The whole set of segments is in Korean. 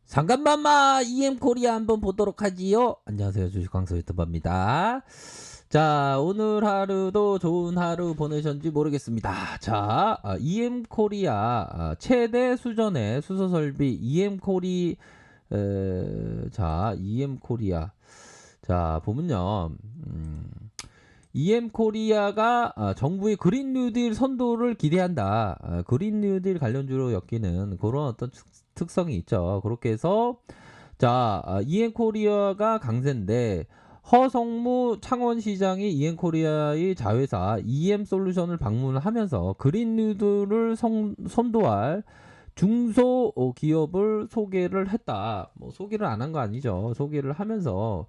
잠깐만마 EM코리아 한번 보도록 하지요. 안녕하세요, 주식광수 유튜버입니다. 자, 오늘 하루도 좋은 하루 보내셨는지 모르겠습니다. 자, EM코리아 최대 수전의 수소설비 EM코리 자, EM코리아 자, 보면요. EM코리아가 정부의 그린 뉴딜 선도를 기대한다. 그린 뉴딜 관련주로 엮이는 그런 어떤 특성이 있죠. 그렇게 해서 자, EM코리아가 강세인데 허성무 창원시장이 EM코리아의 자회사 EM솔루션을 방문하면서 그린 뉴딜을 선도할 중소 기업을 소개를 했다. 뭐 소개를 안 한 거 아니죠. 소개를 하면서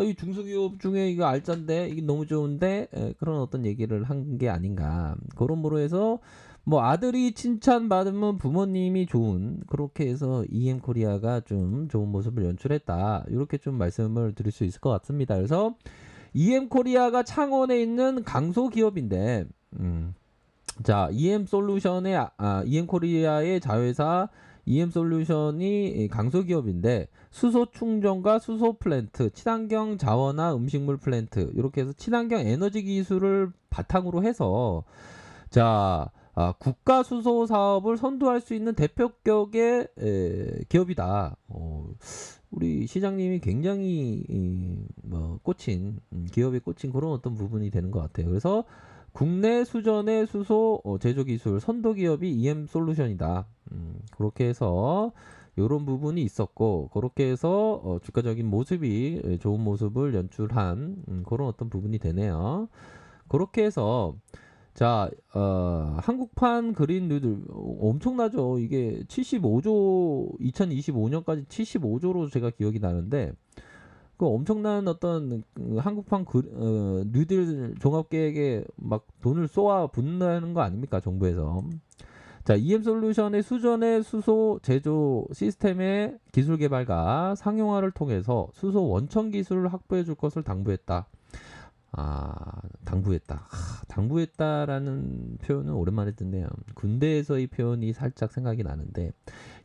이 중소기업 중에 이거 알짠데 이게 너무 좋은데 그런 어떤 얘기를 한 게 아닌가. 그러므로 해서 뭐 아들이 칭찬받으면 부모님이 좋은 그렇게 해서 EM코리아가 좀 좋은 모습을 연출했다. 이렇게 좀 말씀을 드릴 수 있을 것 같습니다. 그래서 EM코리아가 창원에 있는 강소기업인데 자, EM솔루션의 EM코리아의 자회사 EM솔루션이 강소기업인데 수소 충전과 수소 플랜트, 친환경 자원화 음식물 플랜트 이렇게 해서 친환경 에너지 기술을 바탕으로 해서 자, 국가 수소 사업을 선도할 수 있는 대표격의 기업이다. 우리 시장님이 굉장히 뭐 꽂힌 기업에 꽂힌 그런 어떤 부분이 되는 것 같아요. 그래서 국내 수전의 수소 제조 기술 선도 기업이 EM솔루션이다. 그렇게 해서 이런 부분이 있었고 그렇게 해서 주가적인 모습이 좋은 모습을 연출한 그런 어떤 부분이 되네요. 그렇게 해서 자, 한국판 그린 뉴딜 엄청나죠. 이게 75조 2025년까지 75조로 제가 기억이 나는데 그 엄청난 어떤 한국판 뉴딜 종합계획에 막 돈을 쏘아 붓는 거 아닙니까 정부에서. 자, EM솔루션의 수전의 수소 제조 시스템의 기술 개발과 상용화를 통해서 수소 원천 기술을 확보해 줄 것을 당부했다. 당부했다. 당부했다라는 표현은 오랜만에 듣네요. 군대에서의 표현이 살짝 생각이 나는데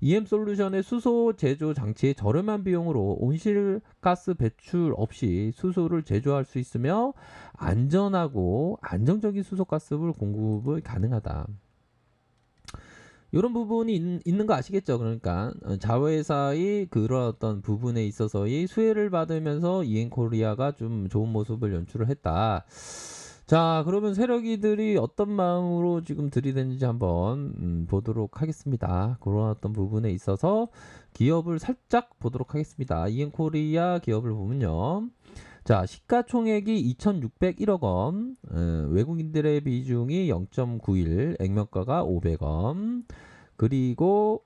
EM솔루션의 수소 제조 장치의 저렴한 비용으로 온실가스 배출 없이 수소를 제조할 수 있으며 안전하고 안정적인 수소가스를 공급이 가능하다. 이런 부분이 있는 거 아시겠죠? 그러니까 자회사의 그런 어떤 부분에 있어서의 수혜를 받으면서 이엔코리아가 좀 좋은 모습을 연출을 했다. 자, 그러면 세력이들이 어떤 마음으로 지금 들이댔는지 한번 보도록 하겠습니다. 그런 어떤 부분에 있어서 기업을 살짝 보도록 하겠습니다. 이엔코리아 기업을 보면요. 자, 시가총액이 2,601억 원, 외국인들의 비중이 0.91, 액면가가 500원, 그리고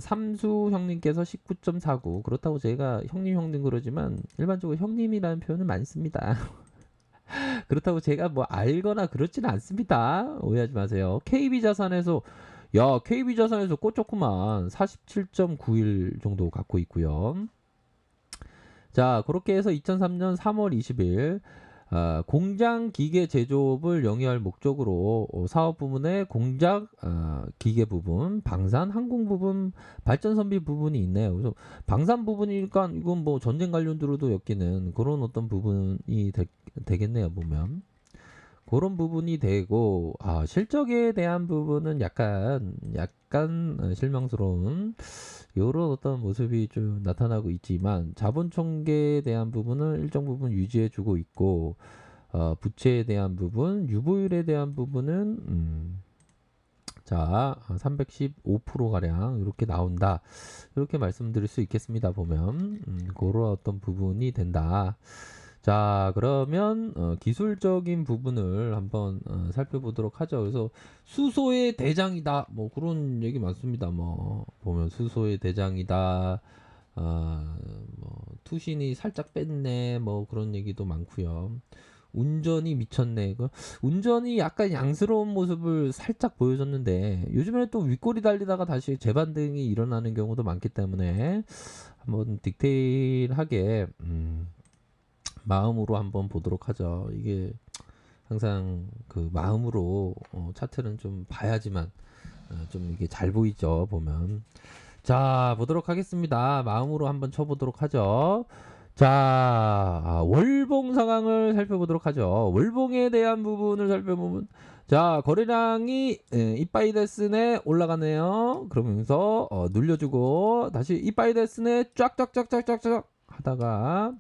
삼수 형님께서 19.49. 그렇다고 제가 형님 그러지만 일반적으로 형님이라는 표현을 많이 씁니다. 그렇다고 제가 뭐 알거나 그렇지는 않습니다. 오해하지 마세요. KB자산에서 KB자산에서 꽂혔구만. 47.91 정도 갖고 있고요. 자, 그렇게 해서 2003년 3월 20일 공장 기계 제조업을 영위할 목적으로 사업 부문의 공작 기계 부분, 방산 항공 부분, 발전 선비 부분이 있네요. 그래서 방산 부분이니까 이건 뭐 전쟁 관련주로도 엮이는 그런 어떤 부분이 되겠네요, 보면. 그런 부분이 되고 실적에 대한 부분은 약간 실망스러운 이런 어떤 모습이 좀 나타나고 있지만 자본 총계에 대한 부분은 일정 부분 유지해주고 있고 부채에 대한 부분, 유보율에 대한 부분은 자 315% 가량 이렇게 나온다. 이렇게 말씀드릴 수 있겠습니다. 보면 그런 어떤 부분이 된다. 자, 그러면 기술적인 부분을 한번 살펴보도록 하죠. 그래서 수소의 대장이다. 뭐 그런 얘기 많습니다. 뭐 보면 수소의 대장이다. 뭐 투신이 살짝 뺐네. 뭐 그런 얘기도 많고요. 운전이 미쳤네. 운전이 약간 양스러운 모습을 살짝 보여줬는데 요즘에는 또 윗골이 달리다가 다시 재반등이 일어나는 경우도 많기 때문에 한번 디테일하게 마음으로 한번 보도록 하죠. 이게 항상 그 마음으로 차트는 좀 봐야지만 좀 이게 잘 보이죠. 보면 자, 보도록 하겠습니다. 마음으로 한번 쳐보도록 하죠. 자, 월봉 상황을 살펴보도록 하죠. 월봉에 대한 부분을 살펴보면, 자, 거래량이 이빠이 데스네 올라가네요. 그러면서 눌려주고 다시 이빠이 데스네 쫙쫙쫙쫙쫙쫙 하다가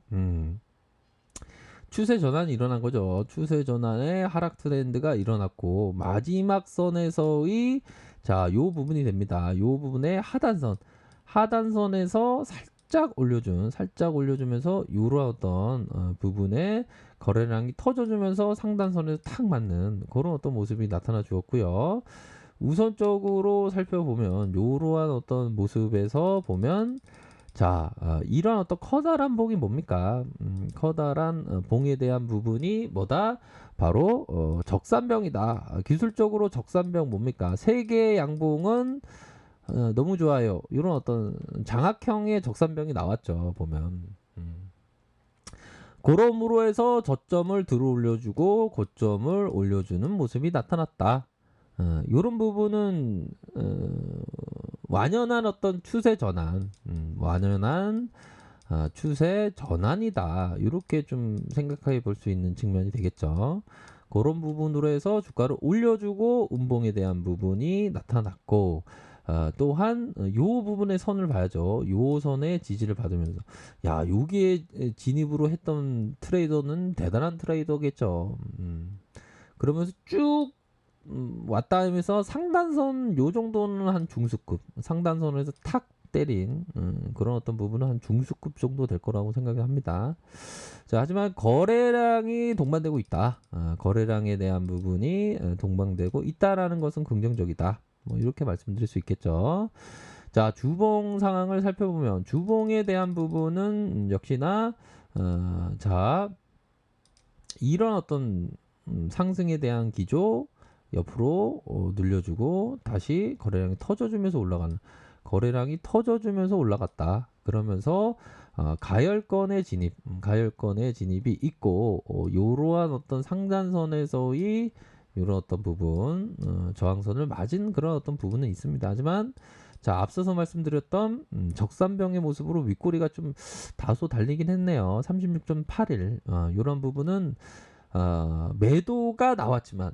추세 전환이 일어난 거죠. 추세 전환의 하락 트렌드가 일어났고 마지막 선에서의 자, 요 부분이 됩니다. 요 부분의 하단선에서 살짝 올려주면서 요런 어떤 부분에 거래량이 터져주면서 상단선에서 탁 맞는 그런 어떤 모습이 나타나 주었고요. 우선적으로 살펴보면 요러한 어떤 모습에서 보면 자, 이런 어떤 커다란 봉이 뭡니까? 커다란 봉에 대한 부분이 뭐다? 바로 적산병이다. 기술적으로 적산병 뭡니까? 세계의 양봉은 너무 좋아요. 이런 어떤 장악형의 적산병이 나왔죠. 보면. 그러므로 해서 저점을 들어 올려주고 고점을 올려주는 모습이 나타났다. 이런 부분은 완연한 어떤 추세 전환, 완연한 추세 전환이다. 이렇게 좀 생각해 볼 수 있는 측면이 되겠죠. 그런 부분으로 해서 주가를 올려주고 음봉에 대한 부분이 나타났고 또한 요 부분의 선을 봐야죠. 요 선의 지지를 받으면서 야 여기에 진입으로 했던 트레이더는 대단한 트레이더겠죠. 그러면서 쭉 왔다 하면서 상단선 요 정도는 한 중수급 상단선에서 탁 때린 그런 어떤 부분은 한 중수급 정도 될 거라고 생각을 합니다. 자, 하지만 거래량이 동반되고 있다. 거래량에 대한 부분이 동반되고 있다라는 것은 긍정적이다. 뭐 이렇게 말씀드릴 수 있겠죠. 자, 주봉 상황을 살펴보면 주봉에 대한 부분은 역시나 자, 이런 어떤 상승에 대한 기조 옆으로 늘려주고 다시 거래량이 터져주면서 올라가는 거래량이 터져주면서 올라갔다. 그러면서 가열권의 진입이 있고 이러한 어떤 상단선에서의 이런 어떤 부분 저항선을 맞은 그런 어떤 부분은 있습니다. 하지만 자 앞서서 말씀드렸던 적산병의 모습으로 윗꼬리가 좀 다소 달리긴 했네요. 36.81 이런 부분은 매도가 나왔지만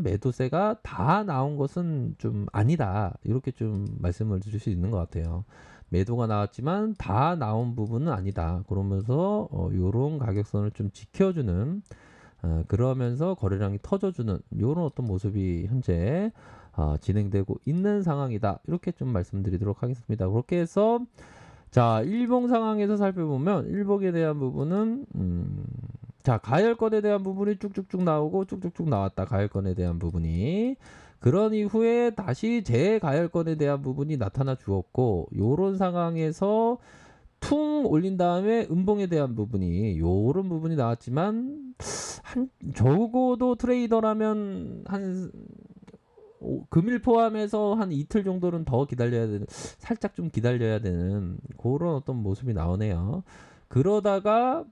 매도세가 다 나온 것은 좀 아니다. 이렇게 좀 말씀을 드릴 수 있는 것 같아요. 매도가 나왔지만 다 나온 부분은 아니다. 그러면서 요런 가격선을 좀 지켜주는 그러면서 거래량이 터져주는 요런 어떤 모습이 현재 진행되고 있는 상황이다. 이렇게 좀 말씀드리도록 하겠습니다. 그렇게 해서 자, 일봉 상황에서 살펴보면 일봉에 대한 부분은 자, 가열권에 대한 부분이 쭉쭉쭉 나오고 쭉쭉쭉 나왔다. 가열권에 대한 부분이. 그런 이후에 다시 재가열권에 대한 부분이 나타나 주었고 요런 상황에서 퉁 올린 다음에 음봉에 대한 부분이 요런 부분이 나왔지만 한 적어도 트레이더라면 한 금일 포함해서 한 이틀 정도는 더 기다려야 되는 살짝 좀 기다려야 되는 그런 어떤 모습이 나오네요. 그러다가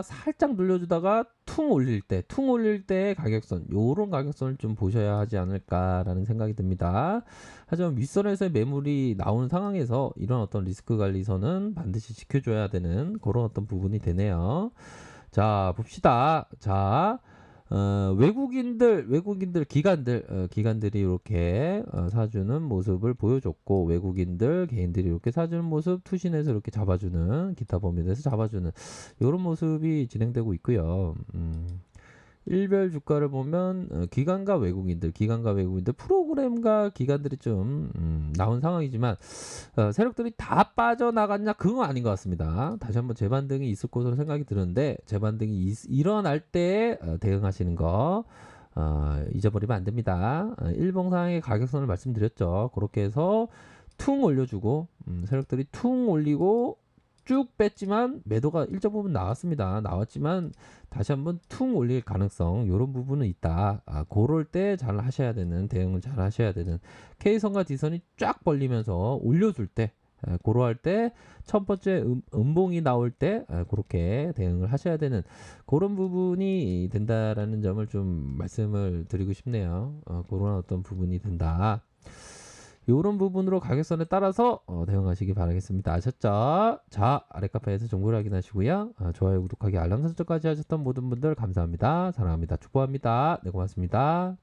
살짝 눌려주다가 퉁 올릴 때 가격선 요런 가격선을 좀 보셔야 하지 않을까라는 생각이 듭니다. 하지만 윗선에서 매물이 나오는 상황에서 이런 어떤 리스크 관리선은 반드시 지켜줘야 되는 그런 어떤 부분이 되네요. 자 봅시다. 자 기관들이 이렇게 사주는 모습을 보여줬고 개인들이 이렇게 사주는 모습 투신해서 이렇게 잡아주는 기타 범위에서 잡아주는 이런 모습이 진행되고 있고요. 일별 주가를 보면 기관과 외국인들 프로그램과 기관들이 좀 나온 상황이지만 세력들이 다 빠져나갔냐 그건 아닌 것 같습니다. 다시 한번 재반등이 있을 것으로 생각이 드는데 재반등이 일어날 때 대응하시는 거 잊어버리면 안 됩니다. 일봉 상황의 가격선을 말씀드렸죠. 그렇게 해서 퉁 올려주고 세력들이 퉁 올리고 쭉 뺐지만 매도가 일정 부분 나왔지만 다시 한번 퉁 올릴 가능성 이런 부분은 있다. 그럴 때 잘 하셔야 되는 대응을 잘 하셔야 되는 K선과 D선이 쫙 벌리면서 올려줄 때 고로할 때 첫 번째 음봉이 나올 때 그렇게 대응을 하셔야 되는 그런 부분이 된다라는 점을 좀 말씀을 드리고 싶네요. 그런 어떤 부분이 된다. 요런 부분으로 가격선에 따라서 대응하시기 바라겠습니다. 아셨죠? 자, 아래 카페에서 정보를 확인하시고요. 좋아요, 구독하기, 알람 설정까지 하셨던 모든 분들 감사합니다. 사랑합니다. 축복합니다. 네, 고맙습니다.